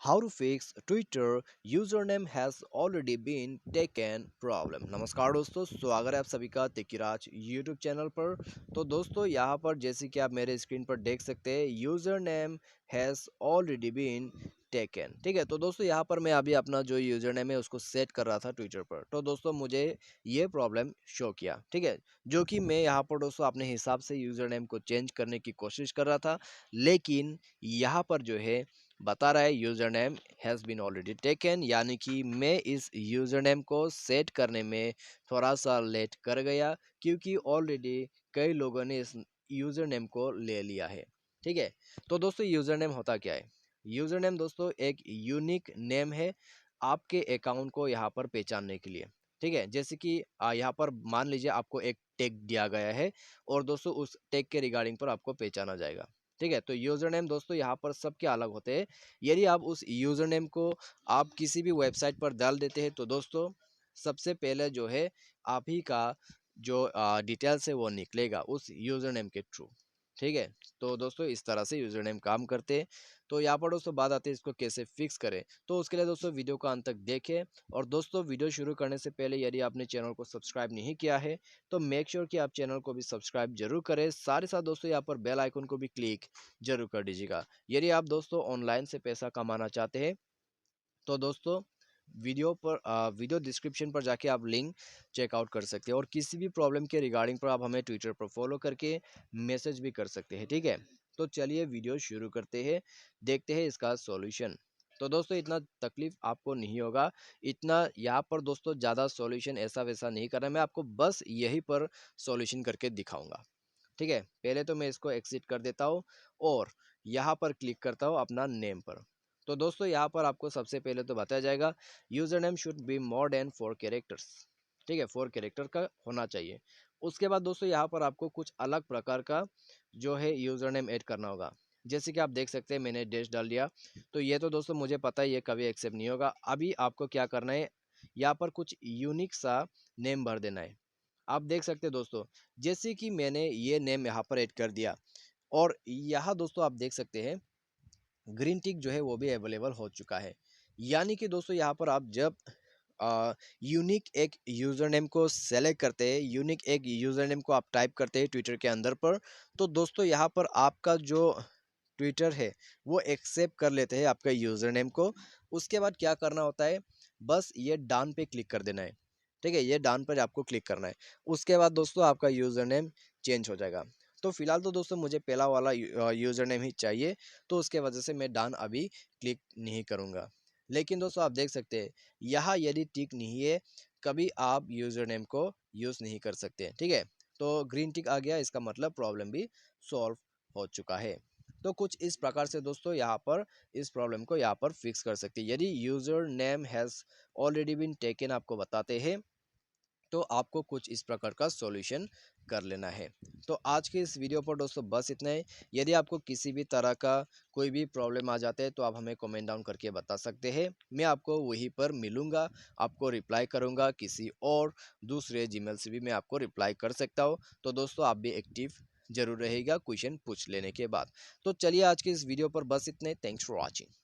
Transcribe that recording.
How to fix Twitter username has already been taken problem। नमस्कार दोस्तों, स्वागत है आप सभी का तेकीराज यूट्यूब चैनल पर। तो दोस्तों यहाँ पर जैसे कि आप मेरे स्क्रीन पर देख सकते हैं username has already been taken. ठीक है, तो दोस्तों यहाँ पर मैं अभी अपना जो यूज़र नेम है उसको सेट कर रहा था ट्विटर पर। तो दोस्तों मुझे ये प्रॉब्लम शो किया, ठीक है, जो कि मैं यहाँ पर दोस्तों अपने हिसाब से यूज़र नेम को चेंज करने की कोशिश कर रहा था, लेकिन यहाँ पर जो है बता रहा है username has been already taken, यानी कि मैं इस यूज़र नेम को सेट करने में थोड़ा सा लेट कर गया, क्योंकि ऑलरेडी कई लोगों ने इस यूज़र नेम को ले लिया है। ठीक है, तो दोस्तों यूज़र नेम होता क्या है? यूज़र नेम दोस्तों एक यूनिक नेम है आपके अकाउंट को यहाँ पर पहचानने के लिए। ठीक है, जैसे कि यहाँ पर मान लीजिए आपको एक टैग दिया गया है और दोस्तों उस टैग के रिगार्डिंग पर आपको पहचाना जाएगा। ठीक है, तो यूज़र नेम दोस्तों यहाँ पर सबके अलग होते हैं। यदि आप उस यूज़र नेम को आप किसी भी वेबसाइट पर डाल देते हैं तो दोस्तों सबसे पहले जो है आप ही का जो डिटेल्स है वो निकलेगा उस यूज़र नेम के थ्रू। ठीक है, तो दोस्तों इस तरह से यूज़र नेम काम करते हैं। तो यहाँ पर दोस्तों बात आती है इसको कैसे फिक्स करें। तो उसके लिए दोस्तों वीडियो को अंत तक देखें, और दोस्तों वीडियो शुरू करने से पहले यदि आपने चैनल को सब्सक्राइब नहीं किया है तो मेक श्योर कि आप चैनल को भी सब्सक्राइब जरूर करें। साथ ही साथ दोस्तों यहाँ पर बेल आइकन को भी क्लिक जरूर कर दीजिएगा। यदि आप दोस्तों ऑनलाइन से पैसा कमाना चाहते हैं तो दोस्तों वीडियो डिस्क्रिप्शन पर जाके आप लिंक चेकआउट कर सकते हैं, और किसी भी प्रॉब्लम के रिगार्डिंग पर आप हमें ट्विटर पर फॉलो करके मैसेज भी कर सकते हैं। ठीक है, तो चलिए वीडियो शुरू करते हैं, देखते हैं इसका सॉल्यूशन। तो दोस्तों इतना तकलीफ आपको नहीं होगा, इतना यहाँ पर दोस्तों ज़्यादा सॉल्यूशन ऐसा वैसा नहीं करना है, मैं आपको बस यही पर सॉल्यूशन करके दिखाऊंगा। ठीक है, पहले तो मैं इसको एक्सिट कर देता हूँ और यहाँ पर क्लिक करता हूँ अपना नेम पर। तो दोस्तों यहाँ पर आपको सबसे पहले तो बताया जाएगा user name should be more than 4 characters. ठीक है, 4 कैरेक्टर का होना चाहिए। उसके बाद दोस्तों यहाँ पर आपको कुछ अलग प्रकार का जो है यूजर नेम ऐड करना होगा। जैसे कि आप देख सकते हैं मैंने डैश डाल दिया, तो ये तो दोस्तों मुझे पता है ये कभी एक्सेप्ट नहीं होगा। अभी आपको क्या करना है, यहाँ पर कुछ यूनिक सा नेम भर देना है। आप देख सकते हैं दोस्तों, जैसे कि मैंने ये नेम यहाँ पर ऐड कर दिया, और यहाँ दोस्तों आप देख सकते हैं ग्रीन टिक जो है वो भी अवेलेबल हो चुका है। यानी कि दोस्तों यहाँ पर आप जब यूनिक एक यूज़र नेम को सेलेक्ट करते हैं, यूनिक एक यूज़र नेम को आप टाइप करते हैं ट्विटर के अंदर पर, तो दोस्तों यहाँ पर आपका जो ट्विटर है वो एक्सेप्ट कर लेते हैं आपका यूज़र नेम को। उसके बाद क्या करना होता है, बस ये डन पे क्लिक कर देना है। ठीक है, ये डन पर आपको क्लिक करना है। उसके बाद दोस्तों आपका यूज़र नेम चेंज हो जाएगा। तो फिलहाल तो दोस्तों मुझे पहला वाला यूज़र नेम ही चाहिए, तो उसके वजह से मैं डन अभी क्लिक नहीं करूँगा। लेकिन दोस्तों आप देख सकते हैं यहाँ यदि टिक नहीं है, कभी आप यूज़र नेम को यूज़ नहीं कर सकते। ठीक है, तो ग्रीन टिक आ गया, इसका मतलब प्रॉब्लम भी सॉल्व हो चुका है। तो कुछ इस प्रकार से दोस्तों यहाँ पर इस प्रॉब्लम को यहाँ पर फिक्स कर सकते हैं। यदि username has already been taken आपको बताते हैं तो आपको कुछ इस प्रकार का सॉल्यूशन कर लेना है। तो आज के इस वीडियो पर दोस्तों बस इतना ही। यदि आपको किसी भी तरह का कोई भी प्रॉब्लम आ जाता है तो आप हमें कमेंट डाउन करके बता सकते हैं, मैं आपको वहीं पर मिलूंगा, आपको रिप्लाई करूंगा। किसी और दूसरे जीमेल से भी मैं आपको रिप्लाई कर सकता हूं। तो दोस्तों आप भी एक्टिव जरूर रहेगा क्वेश्चन पूछ लेने के बाद। तो चलिए आज के इस वीडियो पर बस इतने। Thanks for watching.